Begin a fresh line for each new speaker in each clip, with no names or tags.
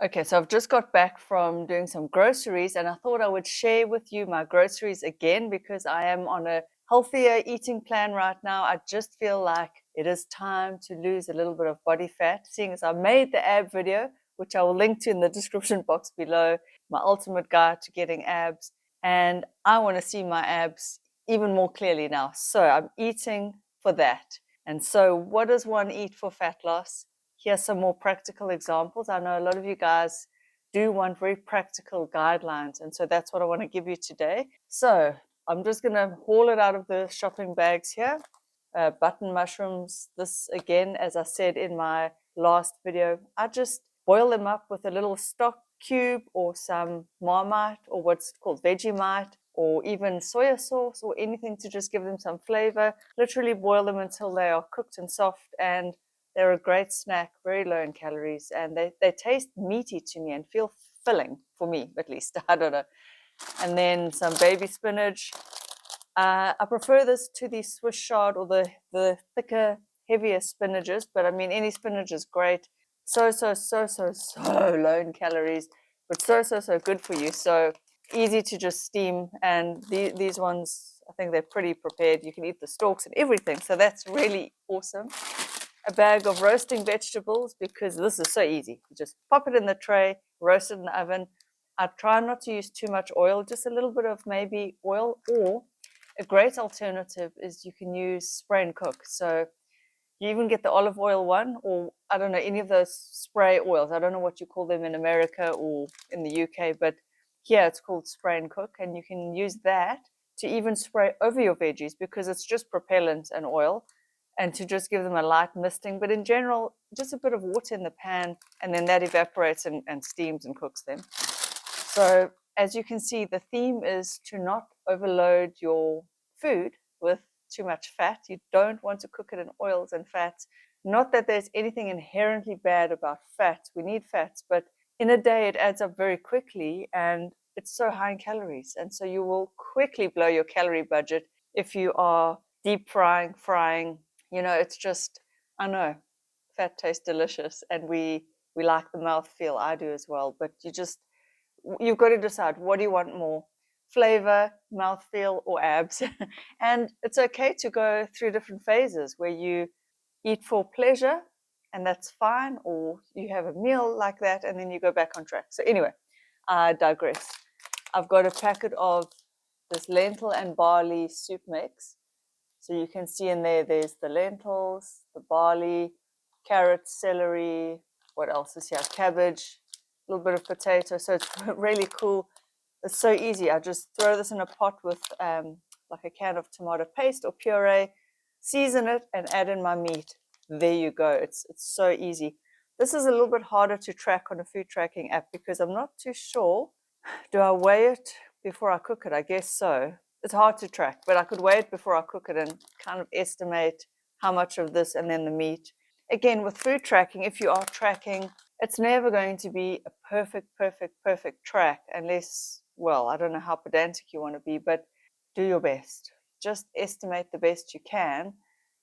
Okay, so I've just got back from doing some groceries and I thought I would share with you my groceries again because I am on a healthier eating plan right now. I just feel like it is time to lose a little bit of body fat, seeing as I made the ab video, which I will link to in the description box below, my ultimate guide to getting abs. And I want to see my abs even more clearly now. So I'm eating for that. And so what does one eat for fat loss? Here's some more practical examples. I know a lot of you guys do want very practical guidelines, and so that's what I want to give you today. So I'm just going to haul it out of the shopping bags here. Button mushrooms, this again, as I said in my last video, I just boil them up with a little stock cube or some Marmite or what's called Vegemite or even soya sauce or anything to just give them some flavor. Literally boil them until they are cooked and soft, and they're a great snack, very low in calories, and they taste meaty to me and feel filling, for me at least. I don't know. And then some baby spinach. I prefer this to the Swiss chard or the thicker, heavier spinaches, but I mean, any spinach is great. So low in calories, but so good for you. So easy to just steam. And these ones, I think they're pretty prepared. You can eat the stalks and everything. So that's really awesome. A bag of roasting vegetables, because this is so easy. You just pop it in the tray, roast it in the oven. I try not to use too much oil, just a little bit of maybe oil, or a great alternative is you can use spray and cook. So you even get the olive oil one, or I don't know, any of those spray oils. I don't know what you call them in America or in the UK, but here it's called spray and cook, and you can use that to even spray over your veggies because it's just propellant and oil, and to just give them a light misting. But in general, just a bit of water in the pan, and then that evaporates and steams and cooks them. So as you can see, the theme is to not overload your food with too much fat. You don't want to cook it in oils and fats. Not that there's anything inherently bad about fats. We need fats, but in a day it adds up very quickly and it's so high in calories. And so you will quickly blow your calorie budget if you are deep frying. It's just, I know, fat tastes delicious and we like the mouthfeel. I do as well, but you've got to decide, what do you want more, flavor, mouthfeel, or abs? And it's okay to go through different phases where you eat for pleasure and that's fine, or you have a meal like that and then you go back on track. So anyway, I digress. I've got a packet of this lentil and barley soup mix. So you can see in there's the lentils, the barley, carrots, celery, what else is here? Cabbage, a little bit of potato. So it's really cool. It's so easy. I just throw this in a pot with like a can of tomato paste or puree, season it, and add in my meat. There you go. It's so easy. This is a little bit harder to track on a food tracking app because I'm not too sure. Do I weigh it before I cook it? I guess so. It's hard to track, but I could weigh it before I cook it and kind of estimate how much of this and then the meat. Again, with food tracking, if you are tracking, it's never going to be a perfect track unless, well, I don't know how pedantic you want to be, but do your best. Just estimate the best you can.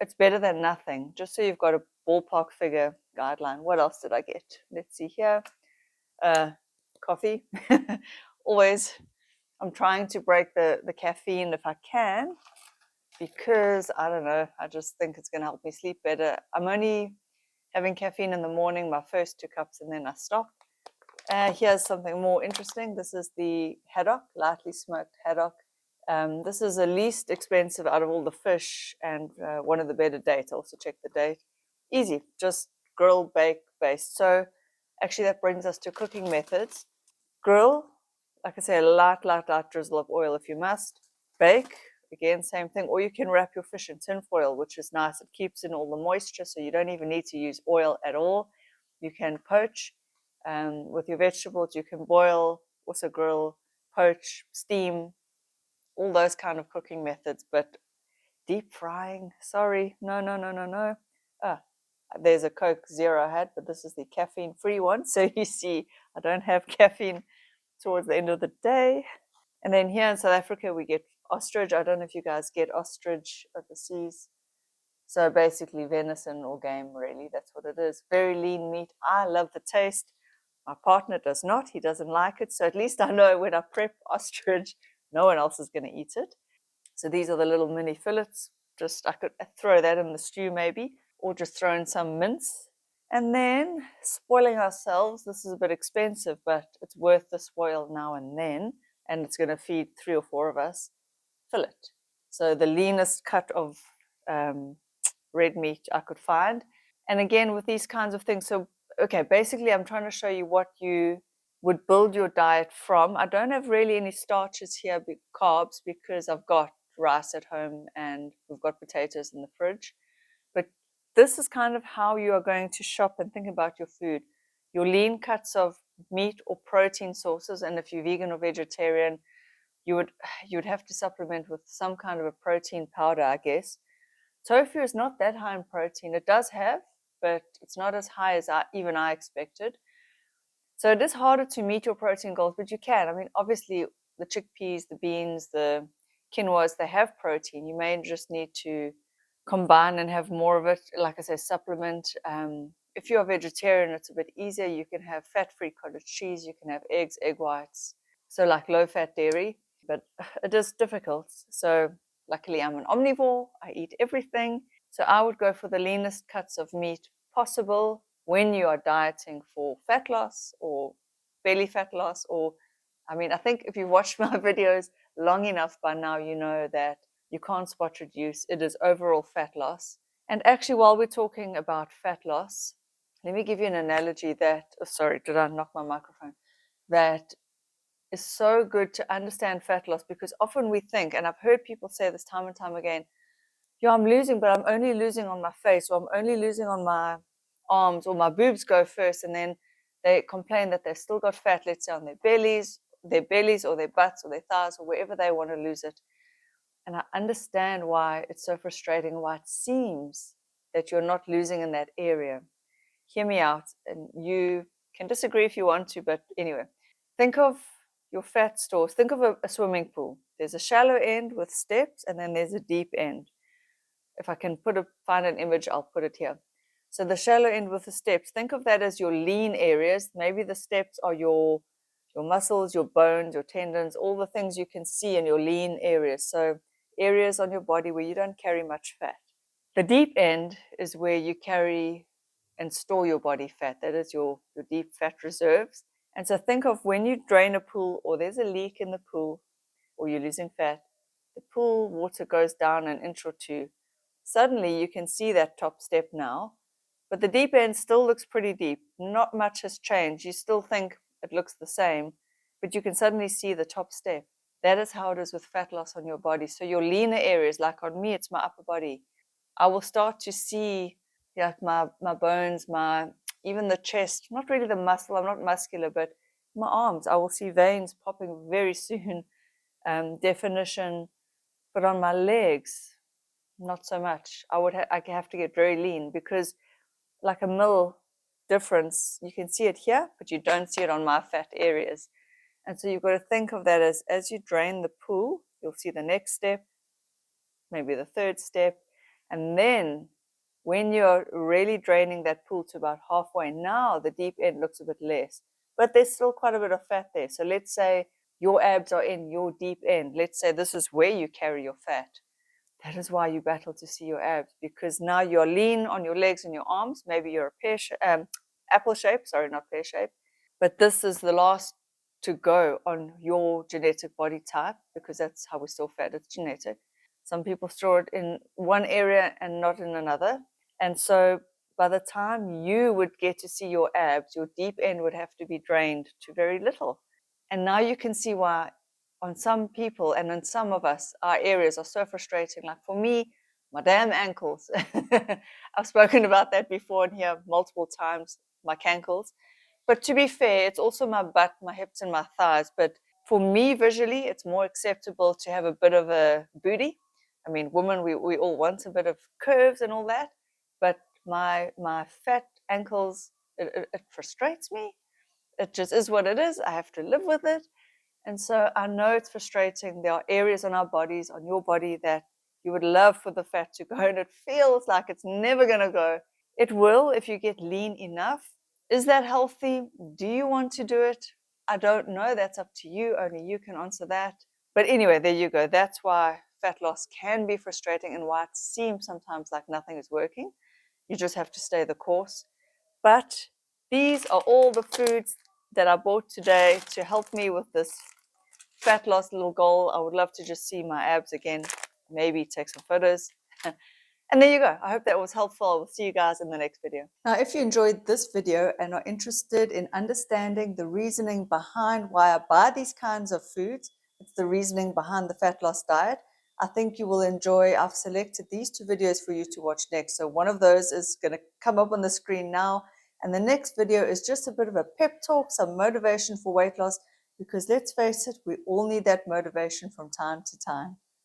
It's better than nothing, just so you've got a ballpark figure guideline. What else did I get? Let's see here. Coffee. Always, I'm trying to break the caffeine if I can, because I don't know, I just think it's going to help me sleep better. I'm only having caffeine in the morning, my first 2 cups, and then I stop. Here's something more interesting. This is the haddock, lightly smoked haddock. This is the least expensive out of all the fish and one of the better dates. Also check the date. Easy, just grill, bake, baste. So actually that brings us to cooking methods. Grill, like I say, a light drizzle of oil if you must. Bake, again, same thing. Or you can wrap your fish in tin foil, which is nice. It keeps in all the moisture, so you don't even need to use oil at all. You can poach with your vegetables. You can boil, also grill, poach, steam, all those kind of cooking methods. But deep frying, sorry, no. There's a Coke Zero I had, but this is the caffeine-free one. So you see, I don't have caffeine towards the end of the day. And then here in South Africa, we get ostrich. I don't know if you guys get ostrich overseas. So basically venison or game, really. That's what it is. Very lean meat. I love the taste. My partner does not. He doesn't like it. So at least I know when I prep ostrich, no one else is going to eat it. So these are the little mini fillets. Just I could throw that in the stew maybe, or just throw in some mince. And then spoiling ourselves. This is a bit expensive, but it's worth the spoil now and then. And it's going to feed 3 or 4 of us. Fillet. So the leanest cut of red meat I could find. And again, with these kinds of things, so okay, basically I'm trying to show you what you would build your diet from. I don't have really any starches here, carbs, because I've got rice at home and we've got potatoes in the fridge. But this is kind of how you are going to shop and think about your food. Your lean cuts of meat or protein sources, and if you're vegan or vegetarian, you would have to supplement with some kind of a protein powder, I guess. Tofu is not that high in protein. It does have, but it's not as high as even I expected. So it is harder to meet your protein goals, but you can. I mean, obviously, the chickpeas, the beans, the quinoas, they have protein. You may just need to combine and have more of it. Like I say, supplement. If you're a vegetarian, it's a bit easier. You can have fat-free cottage cheese. You can have eggs, egg whites. So like low-fat dairy, but it is difficult. So luckily, I'm an omnivore. I eat everything. So I would go for the leanest cuts of meat possible when you are dieting for fat loss or belly fat loss. Or, I mean, I think if you've watched my videos long enough by now, you know that you can't spot reduce. It is overall fat loss. And actually, while we're talking about fat loss, let me give you an analogy that, oh, sorry, did I knock my microphone? That is so good to understand fat loss, because often we think, and I've heard people say this time and time again, yeah, I'm losing, but I'm only losing on my face, or I'm only losing on my arms, or my boobs go first, and then they complain that they've still got fat, let's say on their bellies or their butts or their thighs or wherever they want to lose it. And I understand why it's so frustrating, why it seems that you're not losing in that area. Hear me out, and you can disagree if you want to, but anyway, think of your fat stores. Think of a swimming pool. There's a shallow end with steps, and then there's a deep end. If I can find an image, I'll put it here. So the shallow end with the steps, think of that as your lean areas. Maybe the steps are your muscles, your bones, your tendons, all the things you can see in your lean areas. So areas on your body where you don't carry much fat. The deep end is where you carry and store your body fat. That is your deep fat reserves. And so think of when you drain a pool, or there's a leak in the pool, or you're losing fat, the pool water goes down an inch or two. Suddenly you can see that top step now, but the deep end still looks pretty deep. Not much has changed. You still think it looks the same, but you can suddenly see the top step. That is how it is with fat loss on your body. So your leaner areas, like on me, it's my upper body. I will start to see like my bones, even the chest, not really the muscle, I'm not muscular, but my arms, I will see veins popping very soon, definition. But on my legs, not so much. I have to get very lean, because like a mil difference, you can see it here, but you don't see it on my fat areas. And so you've got to think of that as you drain the pool, you'll see the next step, maybe the third step. And then when you're really draining that pool to about halfway, now the deep end looks a bit less, but there's still quite a bit of fat there. So let's say your abs are in your deep end. Let's say this is where you carry your fat. That is why you battle to see your abs, because now you're lean on your legs and your arms. Maybe you're a apple shape, sorry, not pear shape. But this is the last to go on your genetic body type, because that's how we store fat. It's genetic. Some people store it in one area and not in another. And so by the time you would get to see your abs, your deep end would have to be drained to very little. And now you can see why on some people and in some of us, our areas are so frustrating. Like for me, my damn ankles. I've spoken about that before in here multiple times, my cankles. But to be fair, it's also my butt, my hips, and my thighs. But for me, visually, it's more acceptable to have a bit of a booty. I mean, women, we all want a bit of curves and all that. But my fat ankles, it frustrates me. It just is what it is. I have to live with it. And so I know it's frustrating. There are areas on our bodies, on your body, that you would love for the fat to go, and it feels like it's never going to go. It will if you get lean enough. Is that healthy? Do you want to do it? I don't know. That's up to you. Only you can answer that. But anyway, there you go. That's why fat loss can be frustrating and why it seems sometimes like nothing is working. You just have to stay the course. But these are all the foods that I bought today to help me with this fat loss little goal. I would love to just see my abs again, maybe take some photos. And there you go. I hope that was helpful. I will see you guys in the next video. Now, if you enjoyed this video and are interested in understanding the reasoning behind why I buy these kinds of foods, it's the reasoning behind the fat loss diet, I think you will enjoy. I've selected these two videos for you to watch next. So one of those is going to come up on the screen now. And the next video is just a bit of a pep talk, some motivation for weight loss, because let's face it, we all need that motivation from time to time.